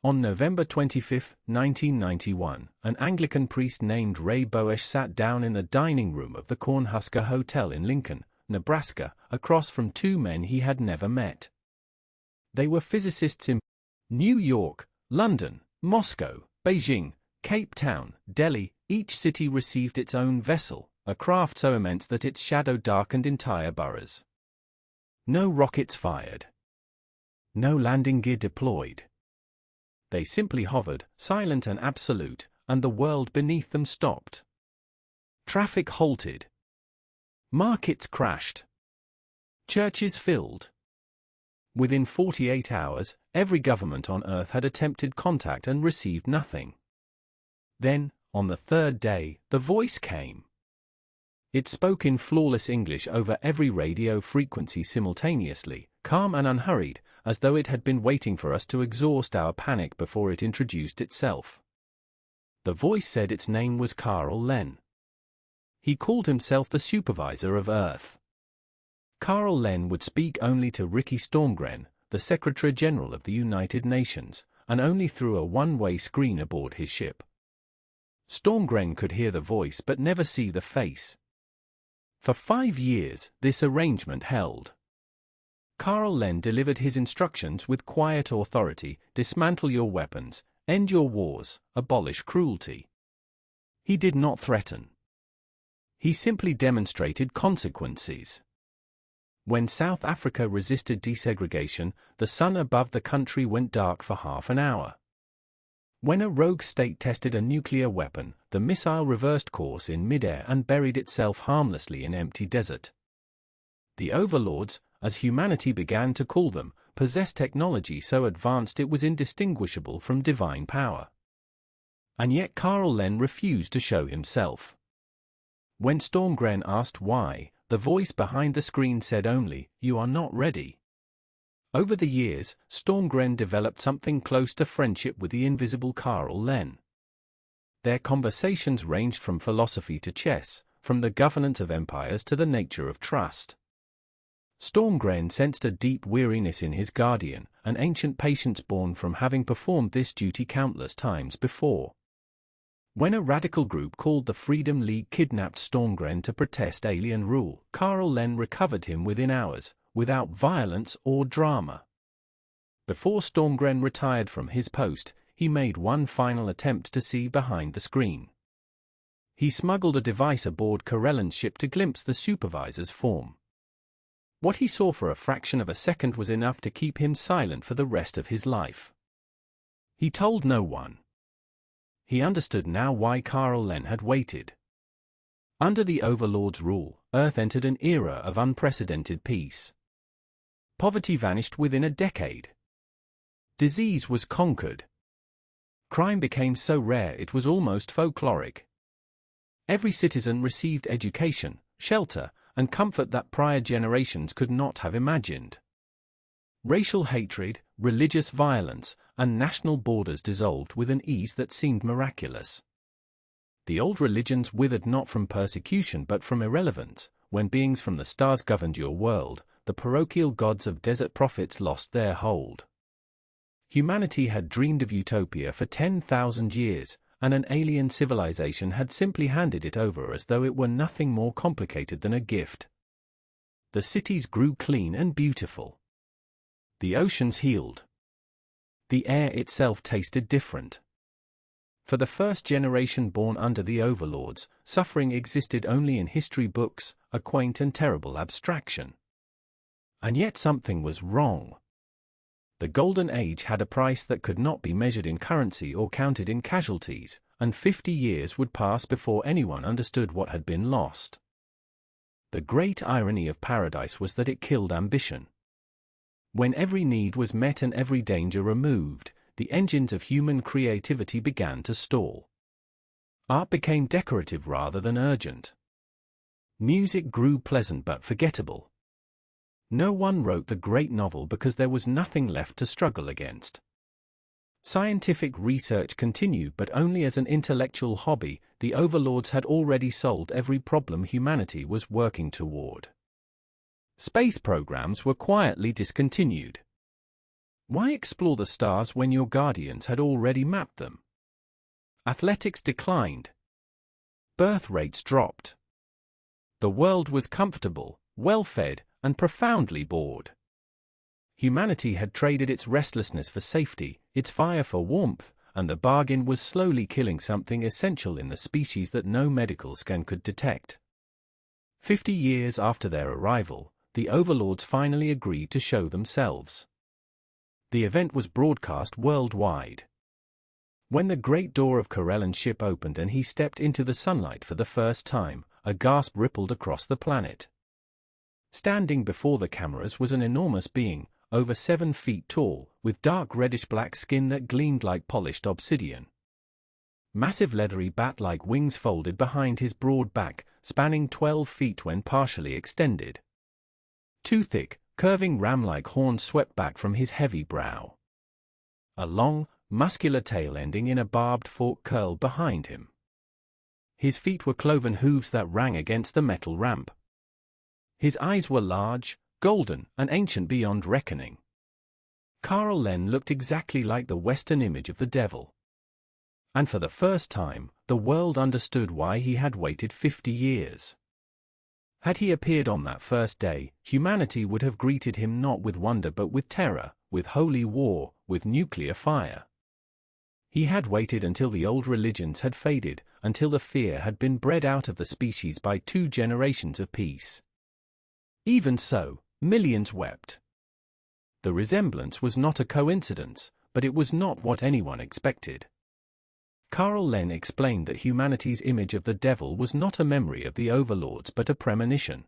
On November 25, 1991, an Anglican priest named Ray Boesch sat down in the dining room of the Cornhusker Hotel in Lincoln, Nebraska, across from two men he had never met. They were physicists in New York, London, Moscow, Beijing, Cape Town, Delhi. Each city received its own vessel, a craft so immense that its shadow darkened entire boroughs. No rockets fired. No landing gear deployed. They simply hovered, silent and absolute, and the world beneath them stopped. Traffic halted. Markets crashed. Churches filled. Within 48 hours, every government on Earth had attempted contact and received nothing. Then, on the third day, the voice came. It spoke in flawless English over every radio frequency simultaneously, calm and unhurried, as though it had been waiting for us to exhaust our panic before it introduced itself. The voice said its name was Carl Len. He called himself the supervisor of Earth. Carl Len would speak only to Ricky Stormgren, the Secretary General of the United Nations, and only through a one-way screen aboard his ship. Stormgren could hear the voice but never see the face. For 5 years, this arrangement held. Carl Len delivered his instructions with quiet authority: dismantle your weapons, end your wars, abolish cruelty. He did not threaten. He simply demonstrated consequences. When South Africa resisted desegregation, the sun above the country went dark for half an hour. When a rogue state tested a nuclear weapon, the missile reversed course in midair and buried itself harmlessly in empty desert. The overlords, as humanity began to call them, possessed technology so advanced it was indistinguishable from divine power. And yet Carl Len refused to show himself. When Stormgren asked why, the voice behind the screen said only, "You are not ready." Over the years, Stormgren developed something close to friendship with the invisible Carl Len. Their conversations ranged from philosophy to chess, from the governance of empires to the nature of trust. Stormgren sensed a deep weariness in his guardian, an ancient patience born from having performed this duty countless times before. When a radical group called the Freedom League kidnapped Stormgren to protest alien rule, Carl Len recovered him within hours, without violence or drama. Before Stormgren retired from his post, he made one final attempt to see behind the screen. He smuggled a device aboard Corellan's ship to glimpse the supervisor's form. What he saw for a fraction of a second was enough to keep him silent for the rest of his life. He told no one. He understood now why Carl Len had waited. Under the Overlord's rule, Earth entered an era of unprecedented peace. Poverty vanished within a decade. Disease was conquered. Crime became so rare it was almost folkloric. Every citizen received education, shelter, and comfort that prior generations could not have imagined. Racial hatred, religious violence, and national borders dissolved with an ease that seemed miraculous. The old religions withered not from persecution but from irrelevance. When beings from the stars governed your world, the parochial gods of desert prophets lost their hold. Humanity had dreamed of utopia for 10,000 years, and an alien civilization had simply handed it over as though it were nothing more complicated than a gift. The cities grew clean and beautiful. The oceans healed. The air itself tasted different. For the first generation born under the overlords, suffering existed only in history books, a quaint and terrible abstraction. And yet something was wrong. The Golden Age had a price that could not be measured in currency or counted in casualties, and 50 years would pass before anyone understood what had been lost. The great irony of paradise was that it killed ambition. When every need was met and every danger removed, the engines of human creativity began to stall. Art became decorative rather than urgent. Music grew pleasant but forgettable. No one wrote the great novel because there was nothing left to struggle against. Scientific research continued but only as an intellectual hobby. The overlords had already solved every problem humanity was working toward. Space programs were quietly discontinued. Why explore the stars when your guardians had already mapped them? Athletics declined. Birth rates dropped. The world was comfortable, well-fed, and profoundly bored. Humanity had traded its restlessness for safety, its fire for warmth, and the bargain was slowly killing something essential in the species that no medical scan could detect. 50 years after their arrival, the overlords finally agreed to show themselves. The event was broadcast worldwide. When the great door of Corellan's ship opened and he stepped into the sunlight for the first time, a gasp rippled across the planet. Standing before the cameras was an enormous being, over 7 feet tall, with dark reddish-black skin that gleamed like polished obsidian. Massive leathery bat-like wings folded behind his broad back, spanning 12 feet when partially extended. 2 thick, curving ram-like horns swept back from his heavy brow. A long, muscular tail ending in a barbed fork curled behind him. His feet were cloven hooves that rang against the metal ramp. His eyes were large, golden, and ancient beyond reckoning. Carl Len looked exactly like the Western image of the devil. And for the first time, the world understood why he had waited 50 years. Had he appeared on that first day, humanity would have greeted him not with wonder but with terror, with holy war, with nuclear fire. He had waited until the old religions had faded, until the fear had been bred out of the species by 2 generations of peace. Even so, millions wept. The resemblance was not a coincidence, but it was not what anyone expected. Carl Len explained that humanity's image of the devil was not a memory of the overlords but a premonition.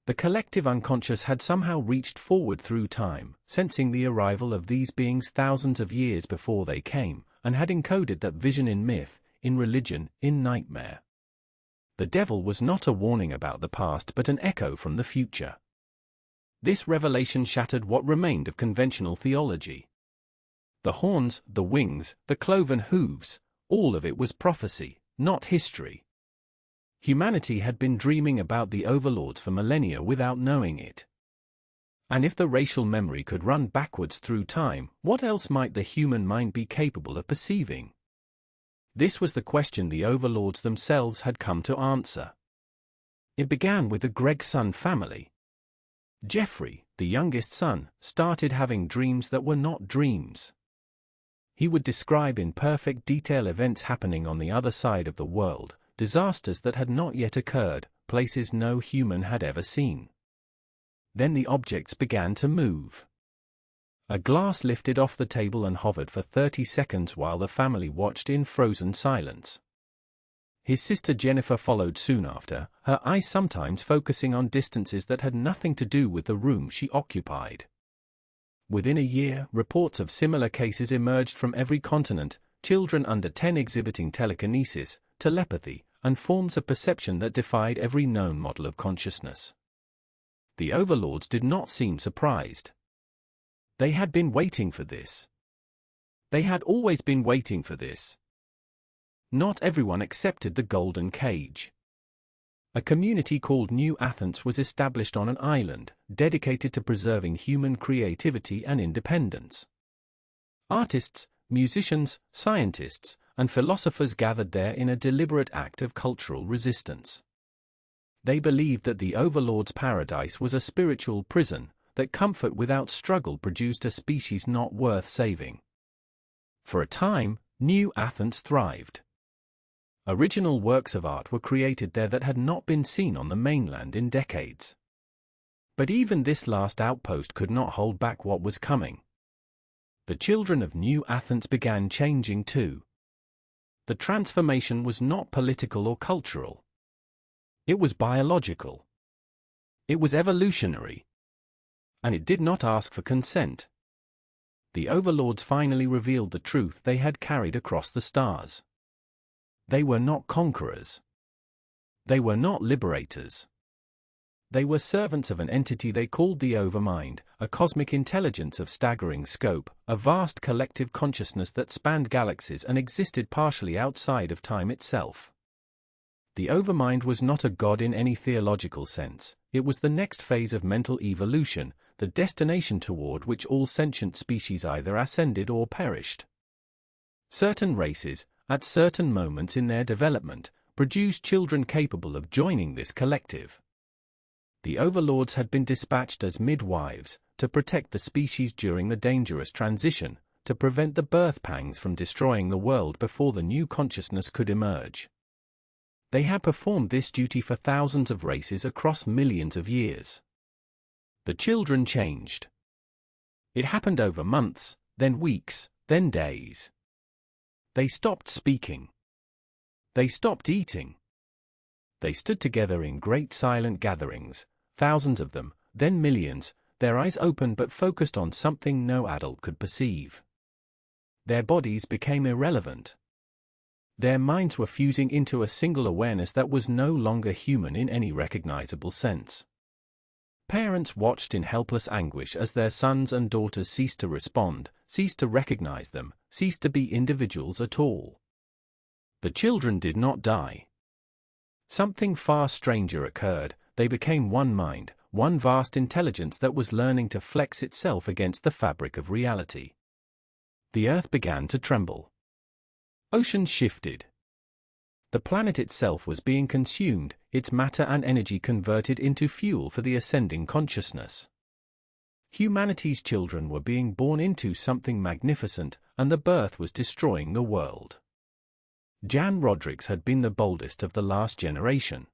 The collective unconscious had somehow reached forward through time, sensing the arrival of these beings thousands of years before they came, and had encoded that vision in myth, in religion, in nightmare. The devil was not a warning about the past but an echo from the future. This revelation shattered what remained of conventional theology. The horns, the wings, the cloven hooves, all of it was prophecy, not history. Humanity had been dreaming about the overlords for millennia without knowing it. And if the racial memory could run backwards through time, what else might the human mind be capable of perceiving? This was the question the overlords themselves had come to answer. It began with the Gregson family. Jeffrey, the youngest son, started having dreams that were not dreams. He would describe in perfect detail events happening on the other side of the world, disasters that had not yet occurred, places no human had ever seen. Then the objects began to move. A glass lifted off the table and hovered for 30 seconds while the family watched in frozen silence. His sister Jennifer followed soon after, her eyes sometimes focusing on distances that had nothing to do with the room she occupied. Within a year, reports of similar cases emerged from every continent, children under 10 exhibiting telekinesis, telepathy, and forms of perception that defied every known model of consciousness. The overlords did not seem surprised. They had been waiting for this. They had always been waiting for this. Not everyone accepted the golden cage. A community called New Athens was established on an island, dedicated to preserving human creativity and independence. Artists, musicians, scientists, and philosophers gathered there in a deliberate act of cultural resistance. They believed that the overlord's paradise was a spiritual prison, that comfort without struggle produced a species not worth saving. For a time, New Athens thrived. Original works of art were created there that had not been seen on the mainland in decades. But even this last outpost could not hold back what was coming. The children of New Athens began changing too. The transformation was not political or cultural. It was biological. It was evolutionary. And it did not ask for consent. The overlords finally revealed the truth they had carried across the stars. They were not conquerors. They were not liberators. They were servants of an entity they called the Overmind, a cosmic intelligence of staggering scope, a vast collective consciousness that spanned galaxies and existed partially outside of time itself. The Overmind was not a god in any theological sense, it was the next phase of mental evolution, the destination toward which all sentient species either ascended or perished. Certain races, at certain moments in their development, produced children capable of joining this collective. The overlords had been dispatched as midwives, to protect the species during the dangerous transition, to prevent the birth pangs from destroying the world before the new consciousness could emerge. They had performed this duty for thousands of races across millions of years. The children changed. It happened over months, then weeks, then days. They stopped speaking. They stopped eating. They stood together in great silent gatherings, thousands of them, then millions, their eyes open but focused on something no adult could perceive. Their bodies became irrelevant. Their minds were fusing into a single awareness that was no longer human in any recognizable sense. Parents watched in helpless anguish as their sons and daughters ceased to respond, ceased to recognize them, ceased to be individuals at all. The children did not die. Something far stranger occurred. They became one mind, one vast intelligence that was learning to flex itself against the fabric of reality. The earth began to tremble. Oceans shifted. The planet itself was being consumed, its matter and energy converted into fuel for the ascending consciousness. Humanity's children were being born into something magnificent, and the birth was destroying the world. Jan Rodrigues had been the boldest of the last generation.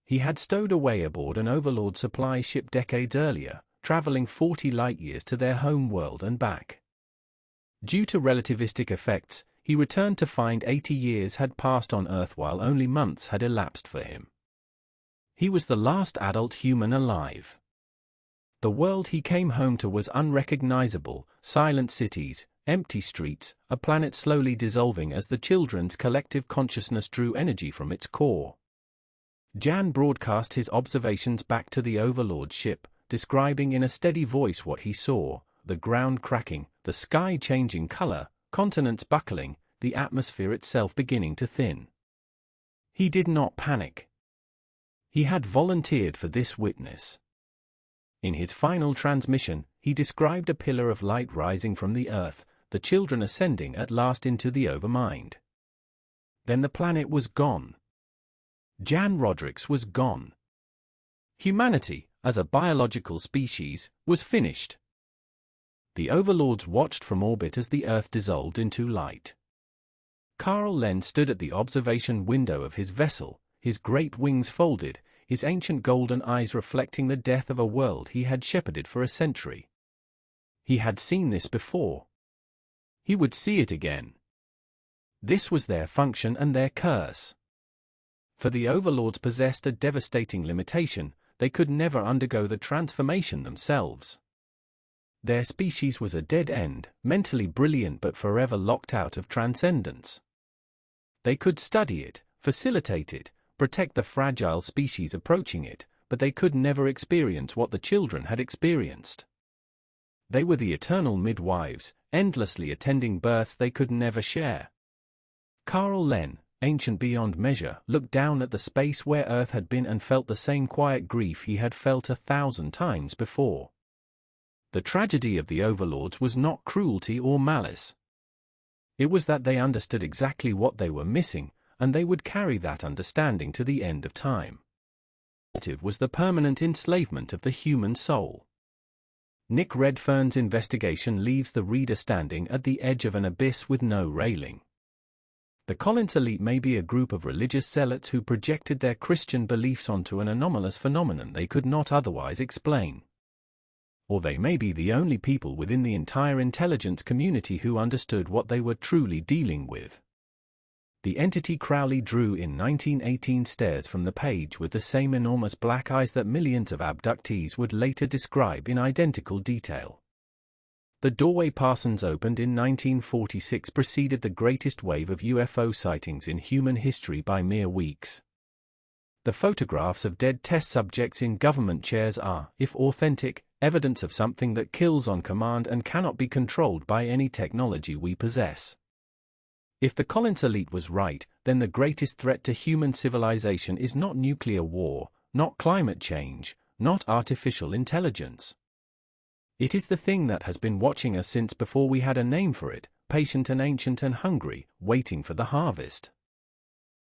He had stowed away aboard an overlord supply ship decades earlier, traveling 40 light-years to their home world and back. Due to relativistic effects, he returned to find 80 years had passed on Earth while only months had elapsed for him. He was the last adult human alive. The world he came home to was unrecognizable, silent cities, empty streets, a planet slowly dissolving as the children's collective consciousness drew energy from its core. Jan broadcast his observations back to the overlord ship, describing in a steady voice what he saw: the ground cracking, the sky changing color, continents buckling, the atmosphere itself beginning to thin. He did not panic. He had volunteered for this witness. In his final transmission, he described a pillar of light rising from the earth, the children ascending at last into the overmind. Then the planet was gone. Jan Rodrigues was gone. Humanity, as a biological species, was finished. The overlords watched from orbit as the Earth dissolved into light. Carl Len stood at the observation window of his vessel, his great wings folded, his ancient golden eyes reflecting the death of a world he had shepherded for a century. He had seen this before. He would see it again. This was their function and their curse. For the overlords possessed a devastating limitation: they could never undergo the transformation themselves. Their species was a dead end, mentally brilliant but forever locked out of transcendence. They could study it, facilitate it, protect the fragile species approaching it, but they could never experience what the children had experienced. They were the eternal midwives, endlessly attending births they could never share. Carl Len, ancient beyond measure, looked down at the space where Earth had been and felt the same quiet grief he had felt 1,000 times before. The tragedy of the overlords was not cruelty or malice. It was that they understood exactly what they were missing, and they would carry that understanding to the end of time. The motive was the permanent enslavement of the human soul. Nick Redfern's investigation leaves the reader standing at the edge of an abyss with no railing. The Collins elite may be a group of religious zealots who projected their Christian beliefs onto an anomalous phenomenon they could not otherwise explain. Or they may be the only people within the entire intelligence community who understood what they were truly dealing with. The entity Crowley drew in 1918 stares from the page with the same enormous black eyes that millions of abductees would later describe in identical detail. The doorway Parsons opened in 1946 preceded the greatest wave of UFO sightings in human history by mere weeks. The photographs of dead test subjects in government chairs are, if authentic, evidence of something that kills on command and cannot be controlled by any technology we possess. If the Collins elite was right, then the greatest threat to human civilization is not nuclear war, not climate change, not artificial intelligence. It is the thing that has been watching us since before we had a name for it, patient and ancient and hungry, waiting for the harvest.